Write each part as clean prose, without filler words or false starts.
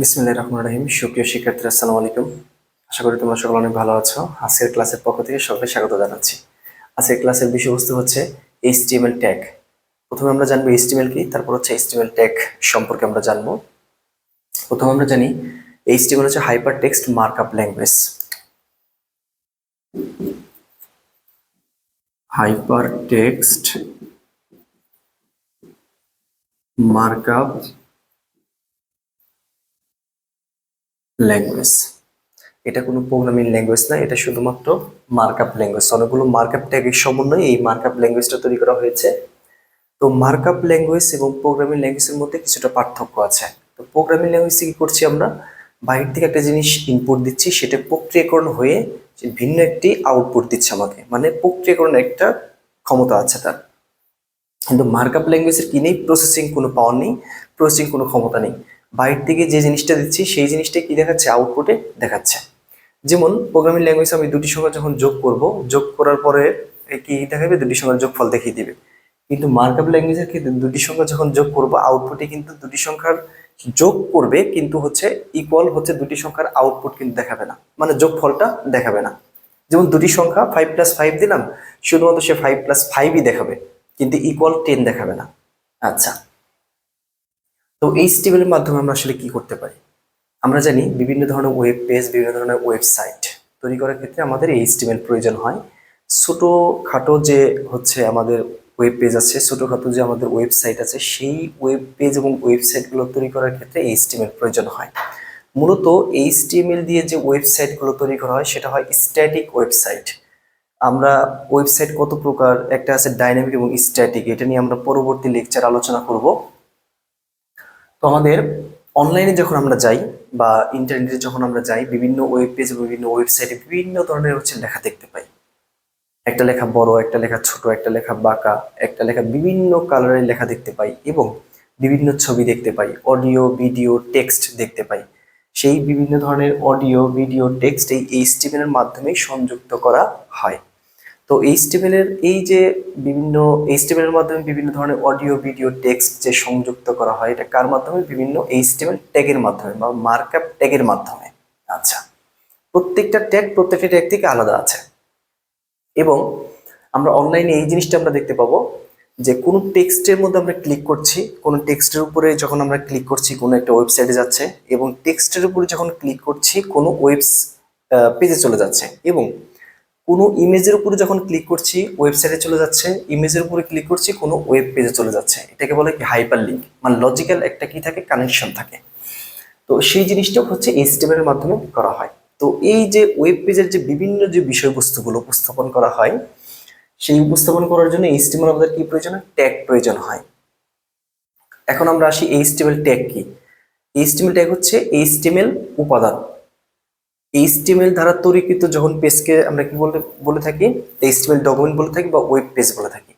বিসমিল্লাহির রহমানির রহিম। সুপ্রিয় শিক্ষার্থীরা, আসসালামু আলাইকুম। আশা করি তোমরা সকলে অনেক ভালো আছো। আজকের ক্লাসের পক্ষ থেকে সকলকে স্বাগত জানাচ্ছি। আজকের ক্লাসের বিষয়বস্তু হচ্ছে এইচটিএমএল ট্যাগ। প্রথমে আমরা জানবো এইচটিএমএল কি, তারপর হচ্ছে এইচটিএমএল ট্যাগ সম্পর্কে আমরা জানবো। প্রথমে আমরা জানি এইচটিএমএল হচ্ছে hyper text markup language. Hyper text markup language. এটা কোনো প্রোগ্রামিং ল্যাঙ্গুয়েজ না, এটা শুধুমাত্র মার্কআপ ল্যাঙ্গুয়েজ। অনেকগুলো মার্কআপ ট্যাগের সমন্বয়ে এই মার্কআপ ল্যাঙ্গুয়েজটা তৈরি করা হয়েছে। তো মার্কআপ ল্যাঙ্গুয়েজ এবং প্রোগ্রামিং ল্যাঙ্গুয়েজের মধ্যে কিছুটা পার্থক্য আছে। তো প্রোগ্রামিং ল্যাঙ্গুয়েজে কি করছি আমরা, বাইরে থেকে একটা জিনিস ইনপুট দিচ্ছি, সেটা প্রক্রিয়াকরণ হয়ে ভিন্ন একটি আউটপুট দিচ্ছে আমাকে, মানে প্রক্রিয়াকরণের একটা ক্ষমতা আছে তার। কিন্তু মার্কআপ ল্যাঙ্গুয়েজের কি নেই, প্রসেসিং কোনো পাওয়ার নেই, প্রসেসিং কোনো ক্ষমতা নেই। বাইরে থেকে যে জিনিসটা দিচ্ছি সেই জিনিসটা কি দেখাচ্ছে, আউটপুটে দেখাচ্ছে। যেমন প্রোগ্রামিং ল্যাঙ্গুয়েজে আমি দুটি সংখ্যা যখন যোগ করব, যোগ করার পরে কি দেখাবে, দুটি সংখ্যার যোগফল দেখিয়ে দিবে। কিন্তু মার্কআপ ল্যাঙ্গুয়েজের ক্ষেত্রে দুটি সংখ্যা যখন যোগ করব, আউটপুটে কিন্তু দুটি সংখ্যার যোগ করবে, কিন্তু হচ্ছে ইকুয়াল হচ্ছে দুটি সংখ্যার আউটপুট কিন্তু দেখাবে না, মানে যোগফলটা দেখাবে না। যেমন দুটি সংখ্যা 5+5 দিলাম, শুধুমাত্র সে 5+5ই দেখাবে, কিন্তু ইকুয়াল 10 দেখাবে না। আচ্ছা, তো এইচটিএমএল এর মাধ্যমে আমরা আসলে কি করতে পারি? আমরা জানি বিভিন্ন ধরনের ওয়েব পেজ, বিভিন্ন ধরনের ওয়েবসাইট তৈরি করার ক্ষেত্রে আমাদের এইচটিএমএল প্রয়োজন হয়। ছোটোখাটো যে হচ্ছে আমাদের ওয়েব পেজ আছে, ছোটোখাটো যে আমাদের ওয়েবসাইট আছে, সেই ওয়েব পেজ এবং ওয়েবসাইটগুলো তৈরি করার ক্ষেত্রে এইচটিএমএল প্রয়োজন হয়। মূলত এইচটিএমএল দিয়ে যে ওয়েবসাইটগুলো তৈরি করা হয় সেটা হয় স্ট্যাটিক ওয়েবসাইট। আমরা ওয়েবসাইট কত প্রকার, একটা আছে ডাইনামিক এবং স্ট্যাটিক, এটা নিয়ে আমরা পরবর্তী লেকচার আলোচনা করব। তো আমাদের অনলাইনে যখন আমরা যাই বা ইন্টারনেটে যখন আমরা যাই, বিভিন্ন ওয়েব পেজ, বিভিন্ন ওয়েবসাইটে বিভিন্ন ধরনের হচ্ছে লেখা দেখতে পাই। একটা লেখা বড়, একটা লেখা ছোট, একটা লেখা বাঁকা, একটা লেখা বিভিন্ন কালারের লেখা দেখতে পাই, এবং বিভিন্ন ছবি দেখতে পাই, অডিও, ভিডিও, টেক্সট দেখতে পাই। সেই বিভিন্ন ধরনের অডিও, ভিডিও, টেক্সট এই এইচটিএমএল এর মাধ্যমেই সংযুক্ত করা হয়। তো এইচটিএমএল এর এই যে বিভিন্ন এইচটিএমএল এর মাধ্যমে বিভিন্ন ধরনের অডিও, ভিডিও, টেক্সট যে সংযুক্ত করা হয়, এটা কার মাধ্যমে? বিভিন্ন এইচটিএমএল ট্যাগের মাধ্যমে বা মার্কআপ ট্যাগের মাধ্যমে। আচ্ছা, প্রত্যেকটা ট্যাগ থেকে আলাদা আছে। এবং আমরা অনলাইনে এই জিনিসটা আমরা দেখতে পাবো যে কোনো টেক্সটের মধ্যে আমরা ক্লিক করছি, কোনো টেক্সটের উপরে যখন আমরা ক্লিক করছি কোনো একটা ওয়েবসাইটে যাচ্ছে, এবং টেক্সটের উপরে যখন ক্লিক করছি কোনো পেজে চলে যাচ্ছে, এবং কোনো ইমেজের উপরে যখন ক্লিক করছি ওয়েবসাইটে চলে যাচ্ছে, ইমেজের উপরে ক্লিক করছি কোনো ওয়েব পেজে চলে যাচ্ছে। এটাকে বলে কি, হাইপার লিঙ্ক, মানে লজিক্যাল একটা কি থাকে, কানেকশন থাকে। তো সেই জিনিসটা হচ্ছে এইচটিএমএল এর মাধ্যমে করা হয়। তো এই যে ওয়েব পেজের যে বিভিন্ন যে বিষয়বস্তুগুলো উপস্থাপন করা হয়, সেই উপস্থাপন করার জন্য এইচটিএমএল আমাদের কি প্রয়োজন হয়? ট্যাগ প্রয়োজন হয়। এখন আমরা আসি এইচটিএমএল ট্যাগ কি। এইচটিএমএল ট্যাগ হচ্ছে এইচটিএমএল উপাদান। এইচটিএমএল দ্বারা তৈরিকৃত যখন পেজকে আমরা কি বলে থাকি, এইচটিএমএল ডকুমেন্ট বলে থাকি বা ওয়েব পেজ বলে থাকি।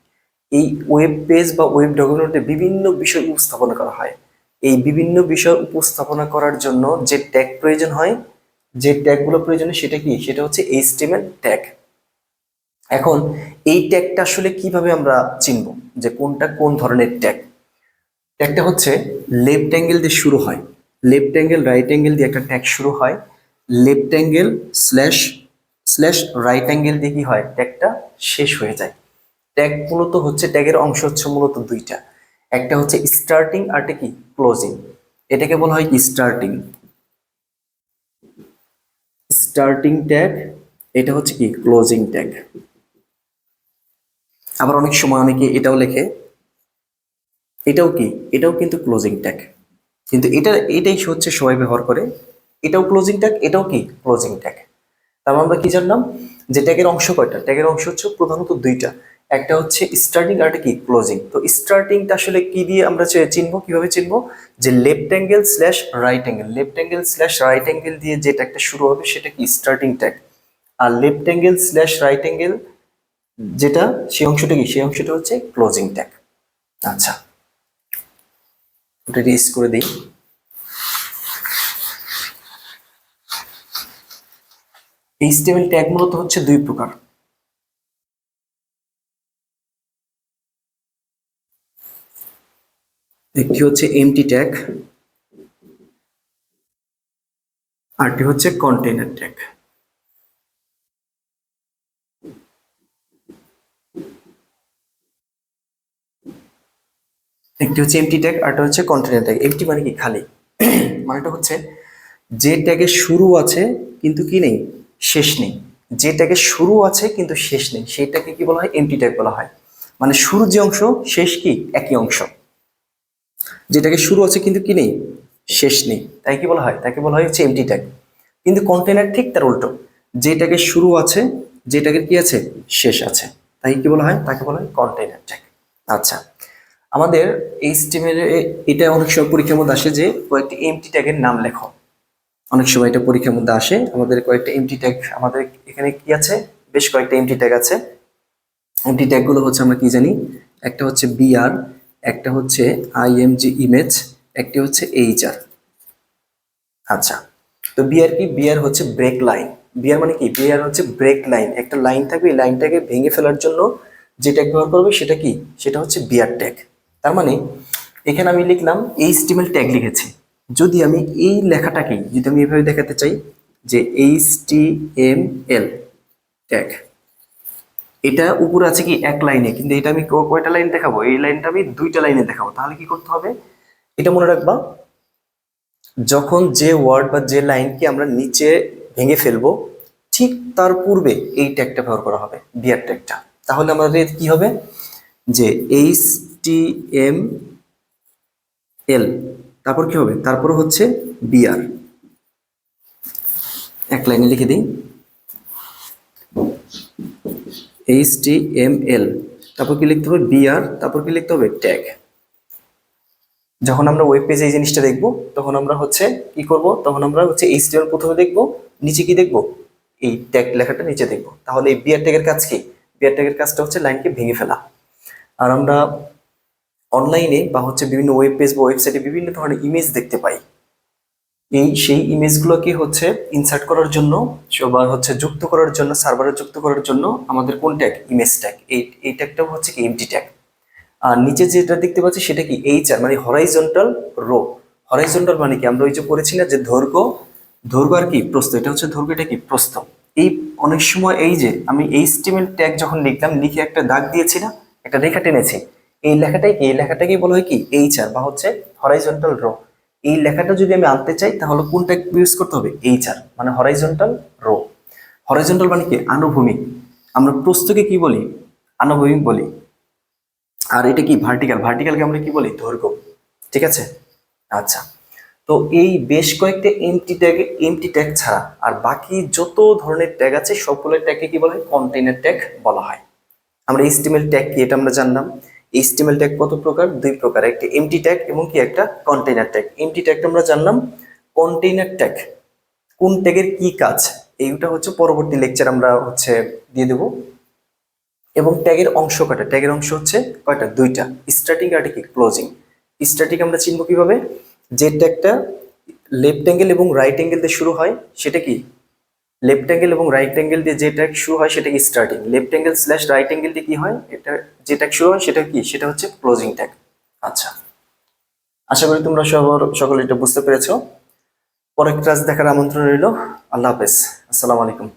এই ওয়েব পেজ বা ওয়েব ডকুমেন্টে বিভিন্ন বিষয় উপস্থাপনা করা হয়। এই বিভিন্ন বিষয় উপস্থাপনা করার জন্য যে ট্যাগ প্রয়োজন হয়, যে ট্যাগগুলো প্রয়োজন হয়, সেটা কি? সেটা হচ্ছে এইচটিএমএল ট্যাগ। এখন এই ট্যাগটা আসলে কিভাবে আমরা চিনব যে কোনটা কোন ধরনের ট্যাগ? ট্যাগটা হচ্ছে লেফট অ্যাঙ্গেল দিয়ে শুরু হয়, লেফট অ্যাঙ্গেল রাইট অ্যাঙ্গেল দিয়ে একটা ট্যাগ শুরু হয়, left angle slash slash right angle দিয়ে কি হয়, ট্যাগটা শেষ হয়ে যায়। ট্যাগ মূলত হচ্ছে, ট্যাগের অংশ হচ্ছে মূলত দুইটা, একটা হচ্ছে স্টার্টিং আর একটা কি, ক্লোজিং। এটাকে বলা হয় কি, স্টার্টিং, স্টার্টিং ট্যাগ। এটা হচ্ছে কি, ক্লোজিং ট্যাগ। আবার অনেক সময় অনেকে এটাও লেখে, এটাও কি, এটাও কিন্তু ক্লোজিং ট্যাগ, কিন্তু এটাই হচ্ছে সবাই ব্যবহার করে। এটাও ক্লোজিং ট্যাগ, এটাও কি, ক্লোজিং ট্যাগ। তারপর আমরা কি জানলাম যে ট্যাগের অংশ কয়টা? ট্যাগের অংশ হচ্ছে প্রধানত দুইটা, একটা হচ্ছে স্টার্টিং আর একটা কি, ক্লোজিং। তো স্টার্টিংটা আসলে কি দিয়ে আমরা চিনবো, কিভাবে চিনবো? যে left angle slash right angle, left angle slash right angle দিয়ে যে ট্যাগটা শুরু হবে সেটা কি, স্টার্টিং ট্যাগ। আর left angle slash right angle যেটা, সেই অংশটা কি, সেই অংশটা হচ্ছে ক্লোজিং ট্যাগ। আচ্ছা, ওটা রিস করে দিই। এইচটিএমএল ট্যাগ মূলত হচ্ছে দুই প্রকার। একটি হচ্ছে এমটি ট্যাগ, আরটি হচ্ছে কন্টেইনার ট্যাগ। একটি হচ্ছে এমটি ট্যাগ, আরটা হচ্ছে কন্টেইনার ট্যাগ। এমটি মানে কি? খালি। মানেটা হচ্ছে যে ট্যাগের শুরু আছে কিন্তু কি নেই, শেষ নেই। যে ট্যাগের শুরু আছে কিন্তু শেষ নেই সেইটাকে কি বলা হয়? এমটি ট্যাগ বলা হয়। মানে শুরু যে অংশ, শেষ কি একই অংশ। যেটাকে শুরু আছে কিন্তু কি নেই, শেষ নেই, তাই কি বলা হয়? তাকে বলা হয় হচ্ছে এমটি ট্যাগ। কিন্তু কন্টেইনার ঠিক তার উল্টো, যেটাকে শুরু আছে, যেটাকে কি আছে, শেষ আছে, তাই কি বলা হয়? তাকে বলা হয় কন্টেইনার ট্যাগ। আচ্ছা, আমাদের এইচটিএমএল এটা অনেক সময় পরীক্ষার মধ্যে আসে যে কয়েকটি এমটি ট্যাগের নাম লেখো। অনেক সময় এটা পরীক্ষার মধ্যে আসে। আমাদের কয়েকটা এমটি ট্যাগ, আমাদের এখানে কি আছে, বেশ কয়েকটা এমটি ট্যাগ আছে। এমটি ট্যাগ গুলো হচ্ছে আমরা কি জানি, একটা হচ্ছে বিআর, একটা হচ্ছে আইএমজি ইমেজ, একটি হচ্ছে এইচআর। আচ্ছা, তো বিআর কি? বিআর হচ্ছে ব্রেক লাইন। বিআর মানে কি? বিআর হচ্ছে ব্রেক লাইন। একটা লাইন থাকবে, এই লাইনটাকে ভেঙে ফেলার জন্য যে ট্যাগ ব্যবহার করবে সেটা কি? সেটা হচ্ছে বিআর ট্যাগ। তার মানে এখানে আমি লিখলাম এইচটিএমএল ট্যাগ লিখেছি। যদি আমি এই লেখাটাকে যদি আমি এভাবে দেখাতে চাই যে এইচটিএমএল ট্যাগ, এটা উপরে আছে কি এক লাইনে, কিন্তু এটা আমি কয়টা লাইন দেখাবো? এই লাইনটা আমি দুইটা লাইনে দেখাবো। তাহলে কি করতে হবে? এটা মনে রাখবা, যখন যে ওয়ার্ড বা যে লাইনকে আমরা নিচে ভেঙে ফেলবো ঠিক তার পূর্বে এই ট্যাগটা ব্যবহার করা হবে, বিআর ট্যাগটা। তাহলে আমাদের কি হবে যে এইচটিএমএল, তারপর কি হবে? তারপর হচ্ছে বিআর। এক লাইনে লিখে দিই এইচটিএমএল, তারপর কি লিখতে হবে? বিআর, তারপর কি লিখতে হবে? ট্যাগ। যখন আমরা ওয়েব পেজে এই জিনিসটা দেখব তখন আমরা হচ্ছে কি করব? তখন আমরা হচ্ছে এইচটিএমএল প্রথমে দেখব, নিচে কি দেখব? এই ট্যাগ লেখাটা নিচে দেখব। তাহলে এই বিআর ট্যাগের কাজ কি? বিআর ট্যাগের কাজটা হচ্ছে লাইনকে ভেঙে ফেলা। আর আমরা অনলাইনে বা হচ্ছে বিভিন্ন ওয়েব পেজ বা ওয়েবসাইটে বিভিন্ন ধরনের ইমেজ দেখতে পাই। সেই ইমেজগুলোকে হচ্ছে ইনসার্ট করার জন্য বা হচ্ছে যুক্ত করার জন্য, সার্ভারে যুক্ত করার জন্য আমাদের কোন ট্যাগ? Image tag. এই ট্যাগটাও হচ্ছে কি? MT tag. আর নিচে যেটা দেখতে পাচ্ছি সেটা কি? এইচআর মানে হরাইজন্টাল রো। হরাইজন্টাল মানে কি? আমরা ওই যে পড়েছি না যে দৈর্ঘ্য, দৈর্ঘ্য আর কি প্রস্থ, এটা হচ্ছে দৈর্ঘ্য, এটা কি প্রস্থ। এই অনেক সময় এই যে আমি এইচটিএমএল ট্যাগ যখন লিখলাম, লিখে একটা দাগ দিয়েছি না, একটা রেখা টেনেছি, এই লেখাটাই কি? এই লেখাটাকে বলা হয় কি? এইচআর বা হচ্ছে হরাইজন্টাল রো। এই লেখাটা যদি আমি আনতে চাই তাহলে কোন ট্যাগ ইউজ করতে হবে? এইচআর মানে হরাইজন্টাল রো। হরাইজন্টাল মানে কি? আনুভূমিক। আমরা প্রস্থকে কি বলি? আনুভূমিক বলি। আর এটা কি? ভার্টিক্যাল। ভার্টিক্যালকে আমরা কি বলি? দৈর্ঘ্য। ঠিক আছে। আচ্ছা, তো এই বেশ কয়েকটা এমটি ট্যাগ ছাড়া আর বাকি যত ধরনের ট্যাগ আছে সবগুলো ট্যাগকে কি বলা হয়? কন্টেইনার ট্যাগ বলা হয়। আমরা এইচটিএমএল ট্যাগ কি এটা আমরা জানলাম। এইচটিএমএল ট্যাগ কত প্রকার? দুই প্রকার, একটা এমটি ট্যাগ এবং কি একটা কন্টেইনার ট্যাগ। এমটি ট্যাগটা আমরা জানলাম। কন্টেইনার ট্যাগ, কোন ট্যাগের কি কাজ, এইটা হচ্ছে পরবর্তী লেকচার আমরা হচ্ছে দিয়ে দেবো। এবং ট্যাগের অংশ কয়টা? ট্যাগের অংশ হচ্ছে কয়টা? দুইটা, স্টার্টিং আর কি ক্লোজিং। স্টার্টিং আমরা চিনবো কিভাবে? যে ট্যাগটা লেফট অ্যাঙ্গেল এবং রাইট অ্যাঙ্গেল দিয়ে শুরু হয় সেটা কি? লেফট অ্যাঙ্গেল এবং রাইট অ্যাঙ্গেল দিয়ে যে ট্যাগ শুরু হয় সেটা কি? Starting. Left angle slash right angle দিয়ে কি হয়? এটা যে ট্যাগ শুরু হয় সেটা কি? সেটা হচ্ছে ক্লোজিং ট্যাগ। আচ্ছা, আশা করি তোমরা সকলে এটা বুঝতে পেরেছো। পরের ক্লাস দেখার আমন্ত্রণ রইল। আল্লাহ হাফেজ, আসসালামু আলাইকুম।